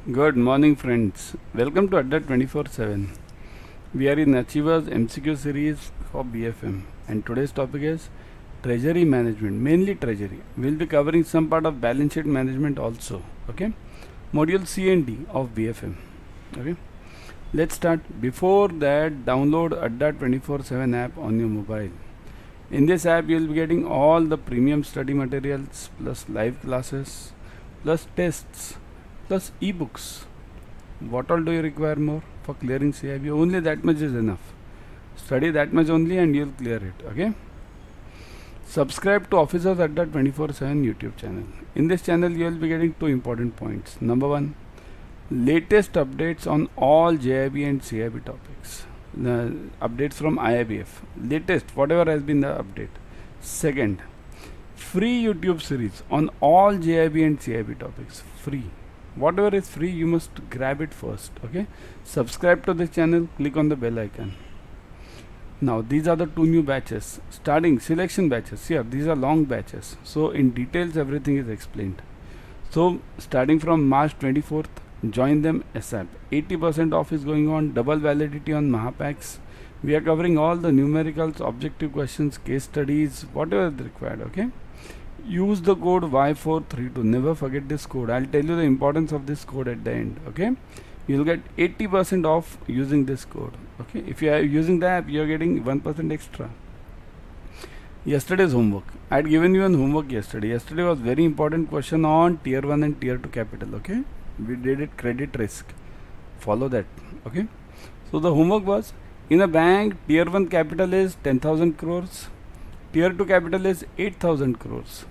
Good morning, friends. Welcome to Adda 24/7. We are in Achievers MCQ series for BFM, and today's topic is treasury management, mainly treasury. We'll be covering some part of balance sheet management also. Okay, module C and D of BFM. Okay, let's start. Before that, download Adda 24/7 app on your mobile. In this app, you'll be getting all the premium study materials plus live classes plus tests plus ebooks. What all do you require more for clearing CAIIB? Only that much is enough. Study that much only and you'll clear it. Okay. Subscribe to Officers Adda 24/7 YouTube channel. In this channel you will be getting two important points. Number one, latest updates on all JIB and CAIIB topics. The updates from IIBF. Latest, whatever has been the update. Second, free YouTube series on all JIB and CAIIB topics. Free. Whatever is free, you must grab it first. Okay, subscribe to this channel, click on the bell icon. Now these are the two new batches starting selection batches. Here these are long batches, so in details everything is explained. So starting from March 24th, join them ASAP. 80% off is going on, double validity on Mahapacks. We are covering all the numericals, objective questions, case studies, whatever is required. Okay, use the code Y432. Never forget this code. I'll tell you the importance of this code at the end. Okay, you'll get 80% off using this code. Okay, if you are using the app, you're getting 1% extra. Yesterday's homework, I had given you an homework yesterday. Yesterday was very important question on tier 1 and tier 2 capital. Okay, we did it credit risk. Follow that. Okay, so the homework was, in a bank tier 1 capital is 10,000 crores, tier 2 capital is 8,000 crores.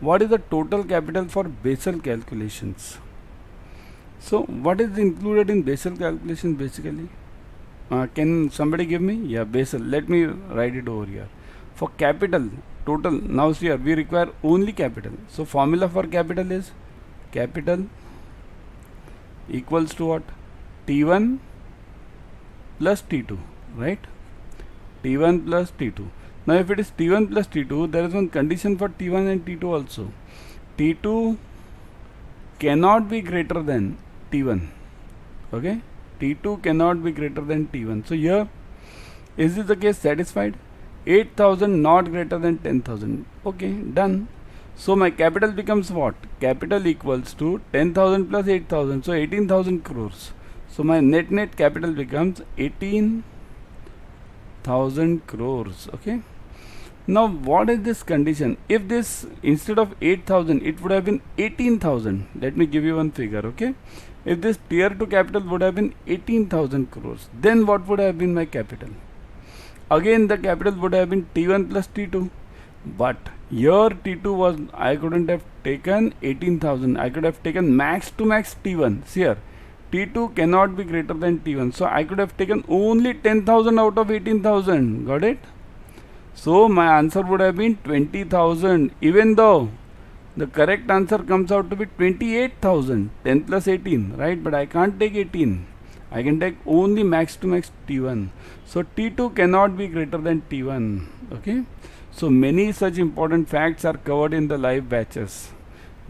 What is the total capital for Basel calculations? So what is included in Basel calculation basically? Can somebody give me? Yeah, Basel. Let me write it over here. For capital total, now here we require only capital. So formula for capital is capital equals to what? T1 plus T2, right? T1 plus T2. Now if it is T1 plus T2, there is one condition for T1 and T2 also. T2 cannot be greater than T1. Okay, T2 cannot be greater than T1. So here, is this the case? Satisfied? 8,000 not greater than 10,000. Okay, done. So my capital becomes what? Capital equals to 10,000 plus 8,000. So 18,000 crores. So my net capital becomes 18,000 crores. Okay. Now what is this condition? If this instead of 8,000 it would have been 18,000. Let me give you one figure. Okay, if this tier 2 capital would have been 18,000 crores, then what would have been my capital? Again the capital would have been T1 plus T2, but here T2 was, I couldn't have taken 18,000. I could have taken max to max T1. See here, T2 cannot be greater than T1, so I could have taken only 10,000 out of 18,000. Got it? So my answer would have been 20,000, even though the correct answer comes out to be 28,000. 10 plus 18, right? But I can't take 18. I can take only max to max T1. So T2 cannot be greater than T1. Okay. So many such important facts are covered in the live batches.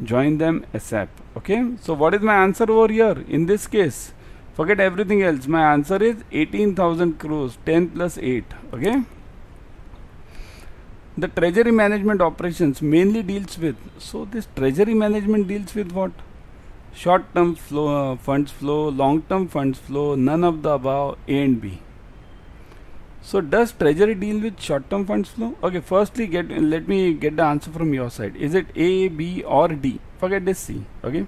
Join them ASAP. Okay. So what is my answer over here? In this case, forget everything else. My answer is 18,000 crores. 10 plus 8. Okay. The treasury management operations mainly deals with, so this treasury management deals with what? Short term flow, funds flow, long term funds flow, none of the above, A and B. So does treasury deal with short term funds flow? Okay, firstly let me get the answer from your side. Is it A, B or D? Forget this C. Okay,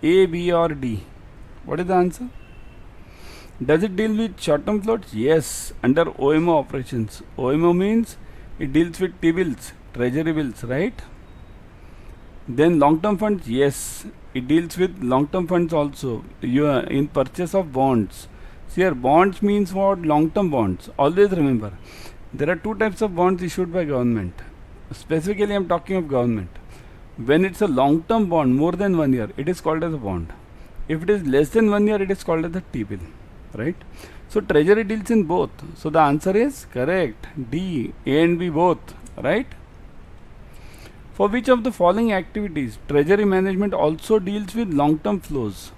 A, B or D. What is the answer? Does it deal with short term floats? Yes, under OMO operations. OMO means it deals with T-bills, treasury bills, right? Then long-term funds, yes, it deals with long-term funds also. You are in purchase of bonds. See here, bonds means what? Long-term bonds. Always remember, there are two types of bonds issued by government. Specifically, I am talking of government. When it's a long-term bond, more than 1 year, it is called as a bond. If it is less than 1 year, it is called as a T-bill, right? So treasury deals in both. So the answer is correct. D, A and B both, right? For which of the following activities treasury management also deals with long-term flows?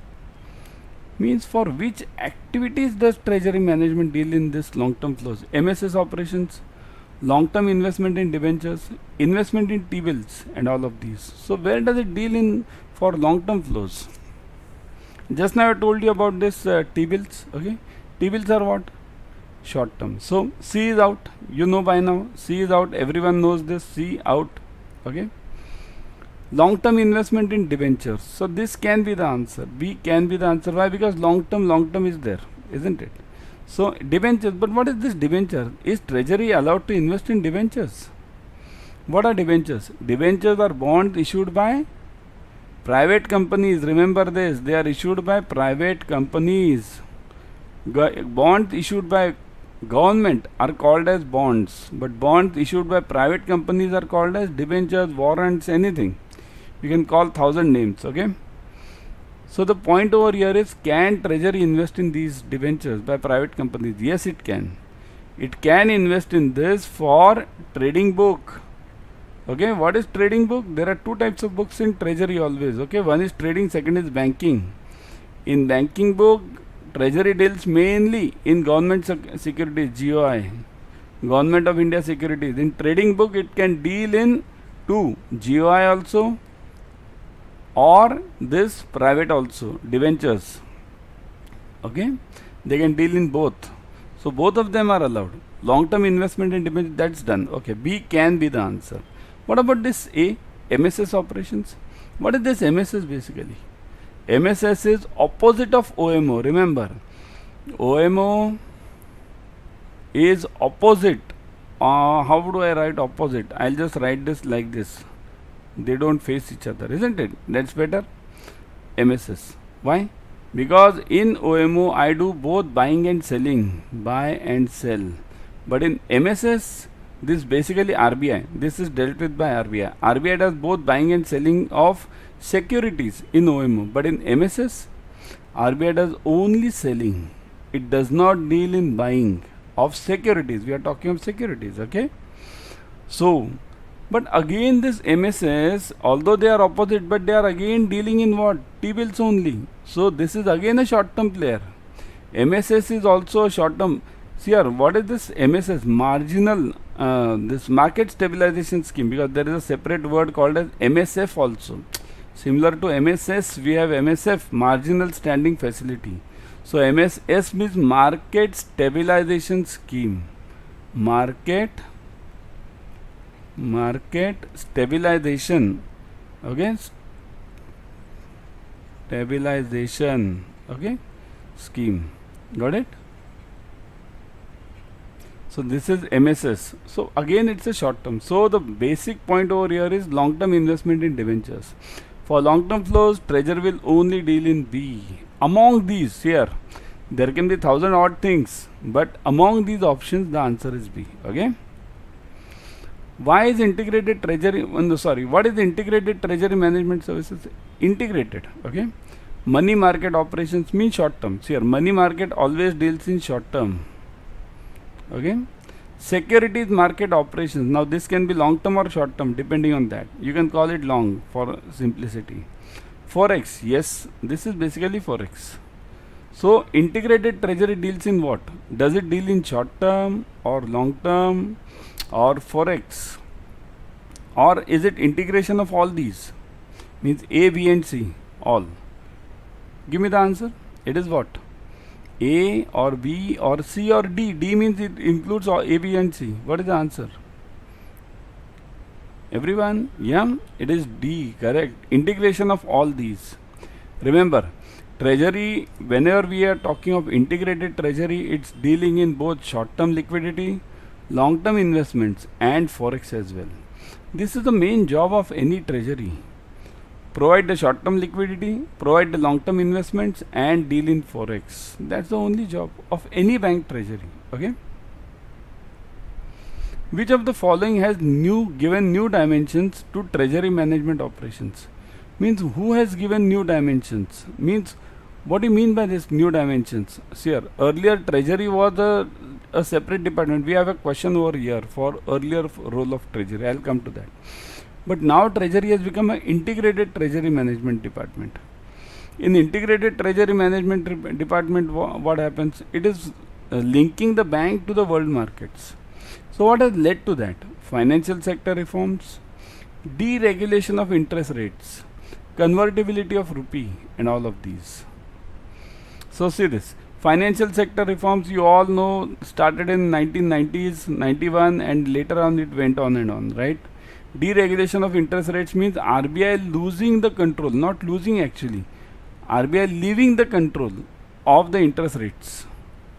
Means for which activities does treasury management deal in this long-term flows? MSS operations, long-term investment in debentures, investment in T-bills and all of these. So where does it deal in for long-term flows? Just now I told you about this T-bills. Okay, T-bills are what? Short-term. So C is out. You know by now. C is out. Everyone knows this. C out. Okay. Long-term investment in debentures. So this can be the answer. B can be the answer. Why? Because long-term is there, isn't it? So debentures. But what is this debenture? Is treasury allowed to invest in debentures? What are debentures? Debentures are bonds issued by private companies. Remember this. They are issued by private companies. Bonds issued by government are called as bonds. But bonds issued by private companies are called as debentures, warrants, anything. You can call 1,000 names, okay? So the point over here is, can treasury invest in these debentures by private companies? Yes, it can. It can invest in this for trading book. Okay, what is trading book? There are two types of books in treasury always. Okay, one is trading, second is banking. In banking book, treasury deals mainly in government securities, GOI, Government of India securities. In trading book, it can deal in two, GOI also, or this private also, debentures. Okay, they can deal in both. So both of them are allowed. Long-term investment in debentures, that's done. Okay, B can be the answer. What about this A, MSS operations? What is this MSS basically? MSS is opposite of OMO. Remember, OMO is opposite. How do I write opposite? I'll just write this like this. They don't face each other, isn't it? That's better. MSS. Why? Because in OMO I do both buying and selling, buy and sell. But in MSS, this basically RBI. This is dealt with by RBI. RBI does both buying and selling of securities in OMO. But in MSS, RBI does only selling. It does not deal in buying of securities. We are talking of securities, okay? So, but again this MSS, although they are opposite, but they are again dealing in what? T-bills only. So this is again a short-term player. MSS is also a short-term. See here, what is this MSS? Marginal, this market stabilization scheme, because there is a separate word called as MSF also. Similar to MSS, we have MSF, marginal standing facility. So MSS means market stabilization scheme. Market stabilization. Okay, stabilization. Okay, scheme. Got it? So this is MSS. So again it's a short term. So the basic point over here is long-term investment in debentures. For long-term flows, treasury will only deal in B. Among these here, there can be 1,000 odd things, but among these options the answer is B. Okay. Why is integrated treasury? What is integrated treasury management services? Integrated. Okay. Money market operations mean short term. See here, money market always deals in short term. Okay. Securities market operations. Now this can be long term or short term depending on that. You can call it long for simplicity. Forex. Yes, this is basically Forex. So integrated treasury deals in what? Does it deal in short term or long term or Forex? Or is it integration of all these? Means A, B and C, all. Give me the answer. It is what? A or B or C or D. D means it includes all A, B and C. What is the answer? Everyone? Yeah, it is D, correct. Integration of all these. Remember, treasury, whenever we are talking of integrated treasury, it's dealing in both short-term liquidity, long-term investments and Forex as well. This is the main job of any treasury. Provide the short-term liquidity, provide the long-term investments and deal in Forex. That's the only job of any bank treasury. Okay. Which of the following has given new dimensions to treasury management operations? Means who has given new dimensions? Means what do you mean by this new dimensions? See here, earlier treasury was a separate department. We have a question over here for earlier role of treasury. I'll come to that. But now treasury has become an integrated treasury management department. In integrated treasury management department, what happens? It is linking the bank to the world markets. So what has led to that? Financial sector reforms, deregulation of interest rates, convertibility of rupee, and all of these. So see this. Financial sector reforms, you all know, started in 1990s, 91, and later on it went on and on, right? Deregulation of interest rates means RBI losing the control, not losing actually. RBI leaving the control of the interest rates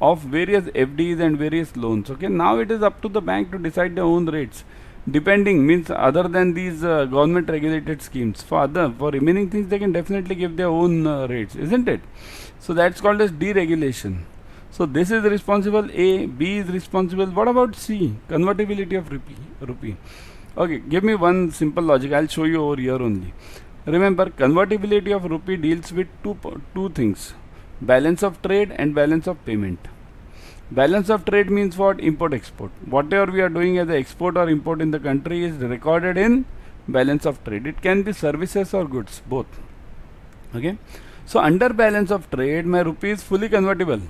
of various FDs and various loans. Okay, now it is up to the bank to decide their own rates, depending, means other than these government regulated schemes. For remaining things, they can definitely give their own rates, isn't it? So that's called as deregulation. So this is responsible A, B is responsible. What about C? Convertibility of rupee. Okay, give me one simple logic. I'll show you over here only. Remember, convertibility of rupee deals with two things: balance of trade and balance of payment. Balance of trade means what? Import export. Whatever we are doing as an export or import in the country is recorded in balance of trade. It can be services or goods, both. Okay. So under balance of trade, my rupee is fully convertible.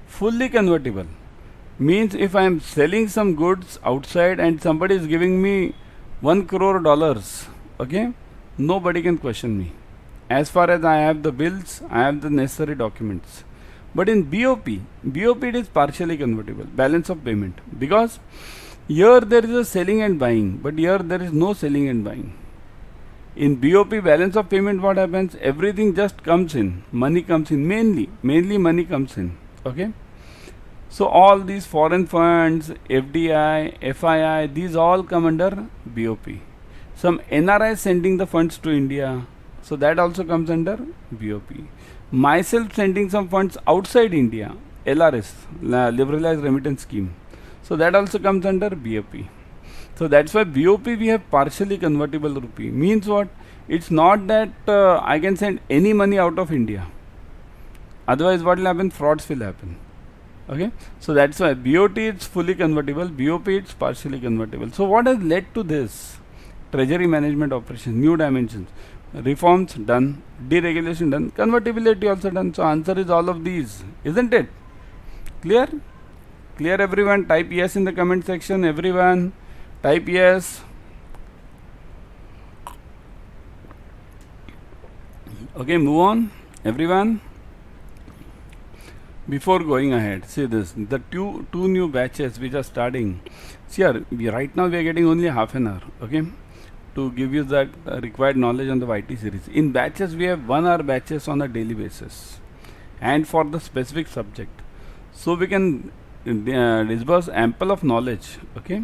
Fully convertible means if I am selling some goods outside and somebody is giving me $1 crore, okay, nobody can question me. As far as I have the bills, I have the necessary documents. But in BOP it is partially convertible, balance of payment, because here there is a selling and buying, but here there is no selling and buying. In BOP, balance of payment, what happens? Everything just comes in, money comes in, mainly money comes in. Okay. So all these foreign funds, FDI, FII, these all come under BOP. Some NRI sending the funds to India, so that also comes under BOP. Myself sending some funds outside India, LRS, Liberalized Remittance Scheme, so that also comes under BOP. So that's why BOP we have partially convertible rupee. Means what? It's not that I can send any money out of India. Otherwise what will happen? Frauds will happen. Okay. So that's why BOT is fully convertible, BOP is partially convertible. So what has led to this? Treasury management operations, new dimensions. Reforms done, deregulation done, convertibility also done. So answer is all of these, isn't it? Clear? Clear everyone? Type yes in the comment section, everyone. Type yes. Okay, move on, everyone. Before going ahead, see this, the two new batches which are starting. See here, right now we are getting only half an hour, okay, to give you that required knowledge on the YT series. In batches, we have 1 hour batches on a daily basis, and for the specific subject. So we can disburse ample of knowledge, okay.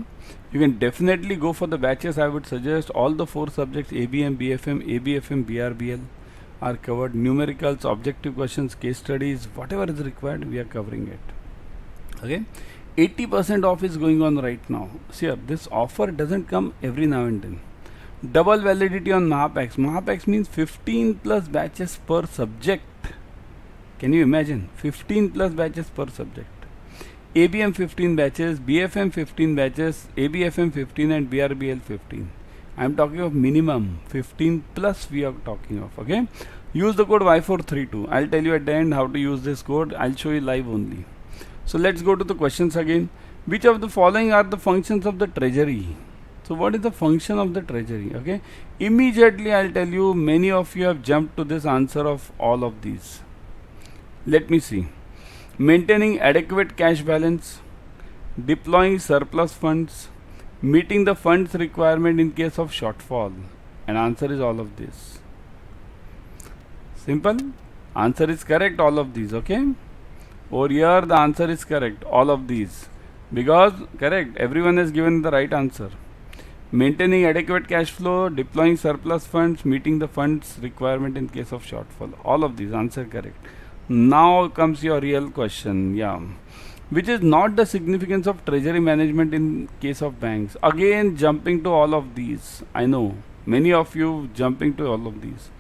You can definitely go for the batches. I would suggest all the 4 subjects, ABM, BFM, ABFM, BRBL are covered. Numericals, objective questions, case studies, whatever is required, we are covering it. Okay, 80% off is going on right now. See here, this offer doesn't come every now and then. Double validity on Mahapacks. Mahapacks means 15 plus batches per subject. Can you imagine? 15 plus batches per subject. ABM 15 batches, BFM 15 batches, ABFM 15 and BRBL 15. I am talking of minimum 15 plus we are talking of. Okay. Use the code Y432. I'll tell you at the end how to use this code. I'll show you live only. So let's go to the questions again. Which of the following are the functions of the treasury? So what is the function of the treasury? Okay. Immediately I'll tell you, many of you have jumped to this answer of all of these. Let me see. Maintaining adequate cash balance, deploying surplus funds, meeting the funds requirement in case of shortfall. And answer is all of this. Simple. Answer is correct, all of these. Okay. Over here the answer is correct, all of these. Because correct, everyone has given the right answer. Maintaining adequate cash flow, deploying surplus funds, meeting the funds requirement in case of shortfall. All of these, answer correct. Now comes your real question. Yeah. Which is not the significance of treasury management in case of banks? Again jumping to all of these. I know many of you jumping to all of these.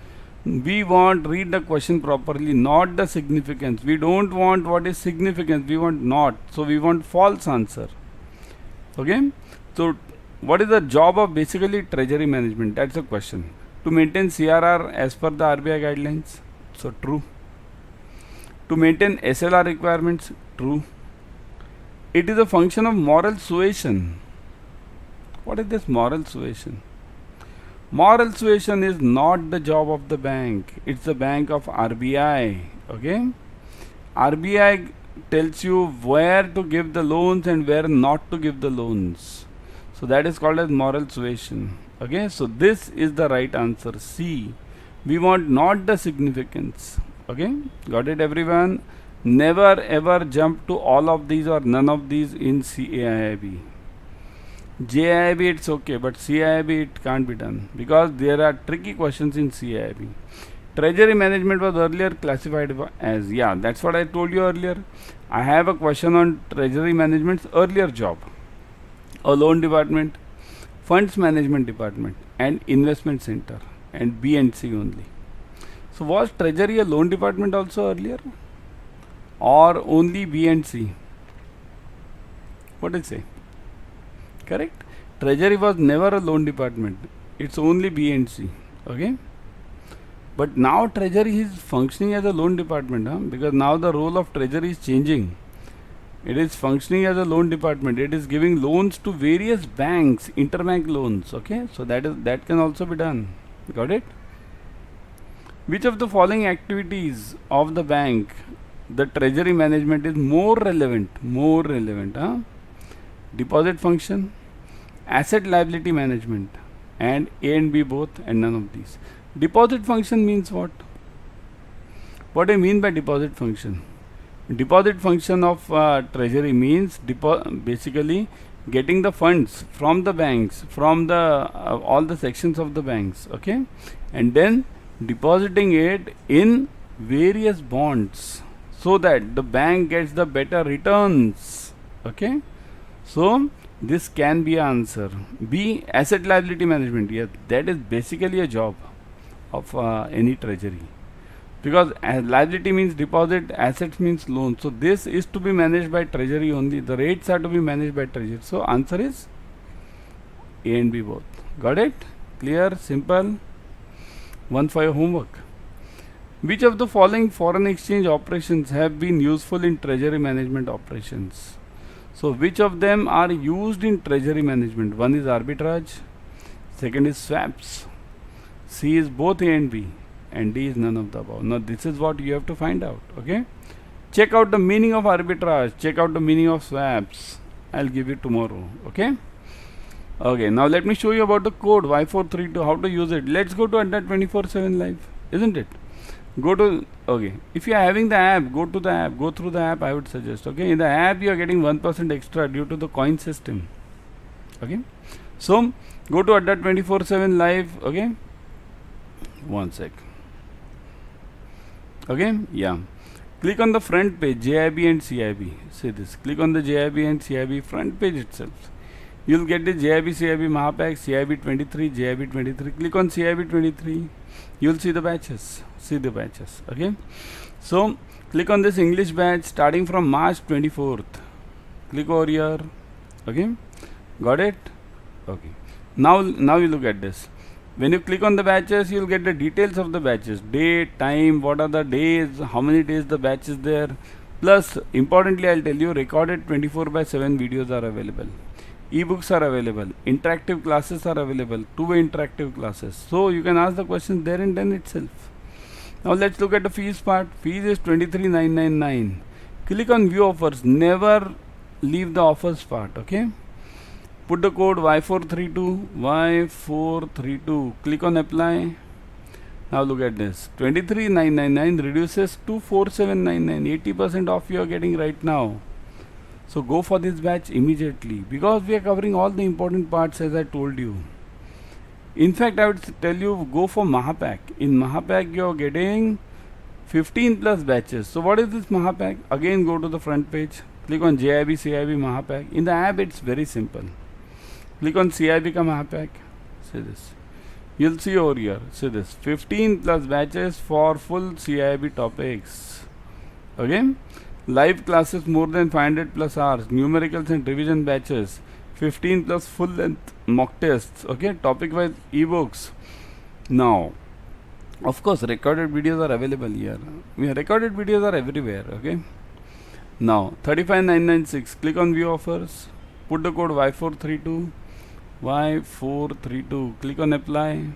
We want, read the question properly, not the significance. We don't want what is significance, we want not. So we want false answer. Okay. So what is the job of basically treasury management? That's the question. To maintain CRR as per the RBI guidelines. So true. To maintain SLR requirements, true. It is a function of moral suasion. What is this moral suasion? Moral suasion is not the job of the bank. It's the bank of RBI. Okay? RBI tells you where to give the loans and where not to give the loans. So that is called as moral suasion. Okay? So this is the right answer. C. We want not the significance. Okay? Got it, everyone? Never ever jump to all of these or none of these in CAIIB. JIIB it's okay, but CAIIB it can't be done because there are tricky questions in CAIIB. Treasury management was earlier classified as, yeah, that's what I told you earlier. I have a question on treasury management's earlier job. A loan department, funds management department and investment center and B and C only. So was treasury a loan department also earlier or only B and C? What did I say? Correct? Treasury was never a loan department. It's only B and C. Okay? But now treasury is functioning as a loan department, because now the role of treasury is changing. It is functioning as a loan department. It is giving loans to various banks, interbank loans. Okay? So that can also be done. Got it? Which of the following activities of the bank, the treasury management is more relevant? More relevant. Deposit function, asset liability management, and A and B both, and none of these. Deposit function means what? What I mean by deposit function? Deposit function of treasury means basically getting the funds from the banks, from the all the sections of the banks, okay, and then depositing it in various bonds so that the bank gets the better returns. Okay, so this can be an answer. B, asset liability management. Yes, that is basically a job of any treasury, because liability means deposit, assets means loan. So this is to be managed by treasury only. The rates are to be managed by treasury. So answer is A and B both. Got it? Clear? Simple? One for your homework. Which of the following foreign exchange operations have been useful in treasury management operations? So which of them are used in treasury management? One is arbitrage, second is swaps, C is both A and B, and D is none of the above. Now this is what you have to find out. Okay, check out the meaning of arbitrage, check out the meaning of swaps. I'll give you tomorrow. Okay, now let me show you about the code Y432, how to use it. Let's go to Adda 24/7 live, isn't it? Go to, okay, if you are having the app, go to the app, go through the app, I would suggest. Okay, in the app you are getting 1% extra due to the coin system. Okay, so go to Adda 24/7 live. Okay, one sec. Okay, yeah, click on the front page, JIB and CIB. See this, click on the JIB and CIB front page itself. You'll get the JIB, CIB Mahapack, CIB 23, JIB 23. Click on CIB 23. You'll see the batches. See the batches. Okay. So click on this English batch starting from March 24th. Click over here. Okay. Got it? Okay. Now you look at this. When you click on the batches, you'll get the details of the batches. Date, time, what are the days, how many days the batch is there. Plus, importantly, I'll tell you, recorded 24/7 videos are available. E-books are available, interactive classes are available, two-way interactive classes. So you can ask the questions there and then itself. Now let's look at the fees part. Fees is 23,999. Click on view offers. Never leave the offers part. Okay. Put the code Y432. Click on apply. Now look at this. 23,999 reduces to 4,799. 80% off you are getting right now. So go for this batch immediately, because we are covering all the important parts as I told you. In fact, I would tell you go for Mahapack. In Mahapack you are getting 15 plus batches. So what is this Mahapack? Again go to the front page. Click on JIB, CIB Mahapack. In the app it's very simple. Click on CIB ka Mahapack. See this. You'll see over here. See this. 15 plus batches for full CIB topics. Okay. Live classes more than 500 plus hours, numericals and revision batches, 15 plus full length mock tests, okay, topic wise ebooks. Now, Of course, recorded videos are available here. Recorded videos are everywhere. Okay. Now 35996. Click on view offers. Put the code Y432. Y432. Click on apply.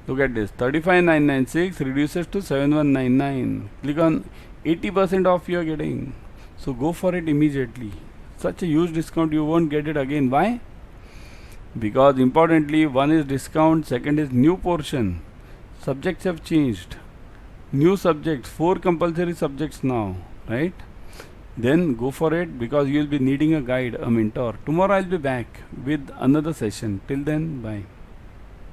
Look at this. 35996 reduces to 7199. Click on 80% off you are getting. So go for it immediately. Such a huge discount, you won't get it again. Why? Because importantly, one is discount, second is new portion. Subjects have changed. New subjects, 4 compulsory subjects now, right? Then go for it, because you will be needing a guide, a mentor. Tomorrow I'll be back with another session. Till then, bye.